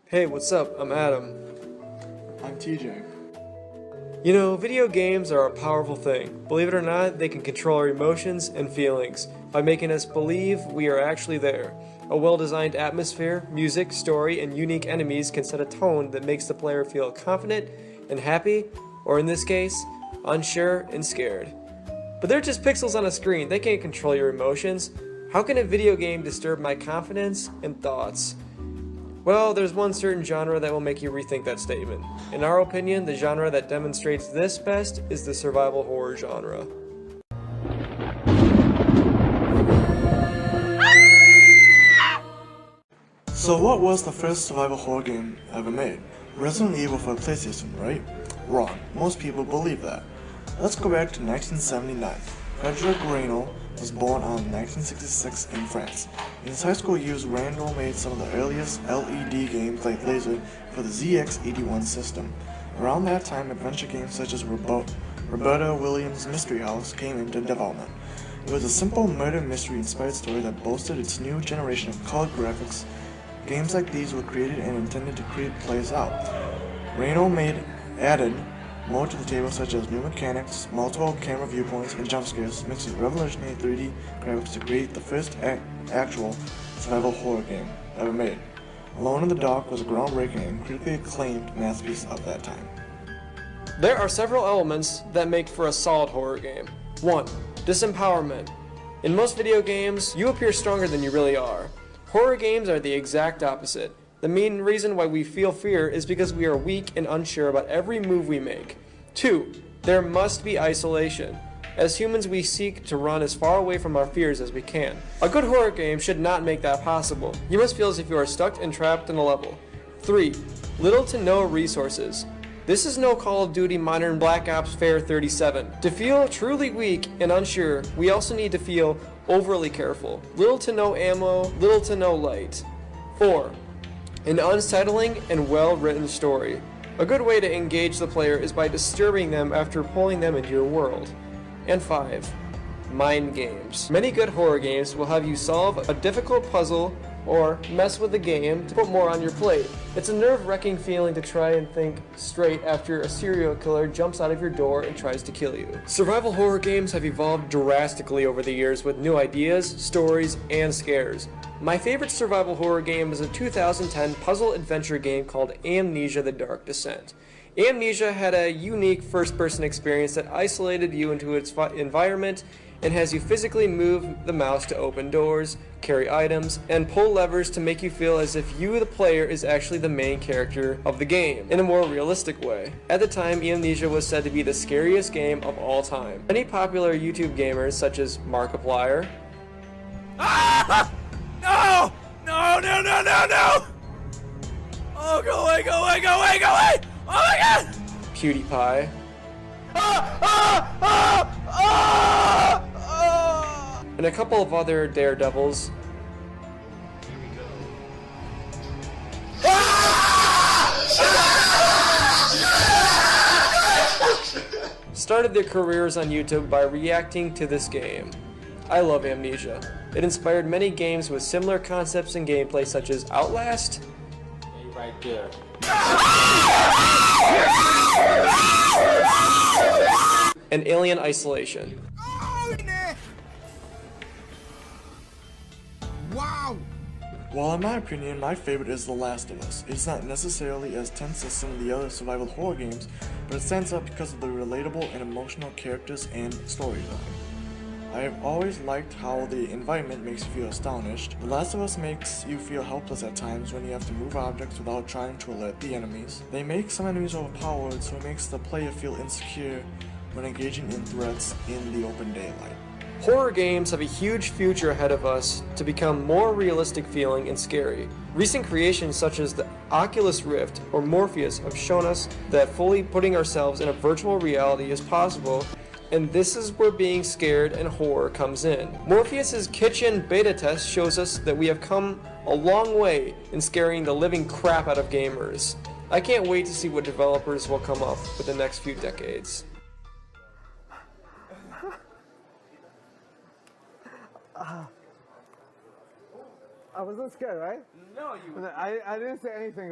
Hey, what's up? I'm Adam. I'm TJ. You know, video games are a powerful thing. Believe it or not, they can control our emotions and feelings by making us believe we are actually there. A well-designed atmosphere, music, story, and unique enemies can set a tone that makes the player feel confident and happy, or in this case, unsure and scared. But they're just pixels on a screen. They can't control your emotions. How can a video game disturb my confidence and thoughts? Well, there's one certain genre that will make you rethink that statement. In our opinion, the genre that demonstrates this best is the survival horror genre. So what was the first survival horror game ever made? Resident Evil for PlayStation, right? Wrong. Most people believe that. Let's go back to 1979. Frederic Reynaud was born on 1966 in France. In his high school years, Reynaud made some of the earliest LED games like Laser for the ZX81 system. Around that time, adventure games such as Roberta Williams' Mystery House came into development. It was a simple murder mystery inspired story that boasted its new generation of colored graphics. Games like these were created and intended to creep players out. Reynaud added more to the table, such as new mechanics, multiple camera viewpoints, and jump scares, mixed with revolutionary 3D graphics to create the first actual survival horror game ever made. Alone in the Dark was a groundbreaking and critically acclaimed masterpiece of that time. There are several elements that make for a solid horror game. 1. Disempowerment. In most video games, you appear stronger than you really are. Horror games are the exact opposite. The main reason why we feel fear is because we are weak and unsure about every move we make. 2. There must be isolation. As humans, we seek to run as far away from our fears as we can. A good horror game should not make that possible. You must feel as if you are stuck and trapped in a level. 3. Little to no resources. This is no Call of Duty Modern Black Ops Fair 37. To feel truly weak and unsure, we also need to feel overly careful. Little to no ammo, little to no light. 4. An unsettling and well-written story. A good way to engage the player is by disturbing them after pulling them into your world. And 5. Mind games. Many good horror games will have you solve a difficult puzzle or mess with the game to put more on your plate. It's a nerve-wracking feeling to try and think straight after a serial killer jumps out of your door and tries to kill you. Survival horror games have evolved drastically over the years with new ideas, stories, and scares. My favorite survival horror game is a 2010 puzzle adventure game called Amnesia: The Dark Descent. Amnesia had a unique first-person experience that isolated you into its environment and has you physically move the mouse to open doors, carry items, and pull levers to make you feel as if you, the player, is actually the main character of the game, in a more realistic way. At the time, Amnesia was said to be the scariest game of all time. Many popular YouTube gamers, such as Markiplier, Ah! No! No, no, no, no, no! Oh, go away, go away, go away, go away! Oh my god! PewDiePie, Ah! Ah! Ah! Ah! Ah! and a couple of other daredevils started their careers on YouTube by reacting to this game. I love Amnesia. It inspired many games with similar concepts and gameplay such as Outlast, Right there. and Alien Isolation. Wow! Well, in my opinion, my favorite is The Last of Us. It's not necessarily as tense as some of the other survival horror games, but it stands out because of the relatable and emotional characters and storyline. I have always liked how the environment makes you feel astonished. The Last of Us makes you feel helpless at times when you have to move objects without trying to alert the enemies. They make some enemies overpowered, so it makes the player feel insecure when engaging in threats in the open daylight. Horror games have a huge future ahead of us to become more realistic feeling and scary. Recent creations such as the Oculus Rift or Morpheus have shown us that fully putting ourselves in a virtual reality is possible, and this is where being scared and horror comes in. Morpheus's kitchen beta test shows us that we have come a long way in scaring the living crap out of gamers. I can't wait to see what developers will come up with the next few decades. I wasn't scared, right? No, you. I didn't say anything.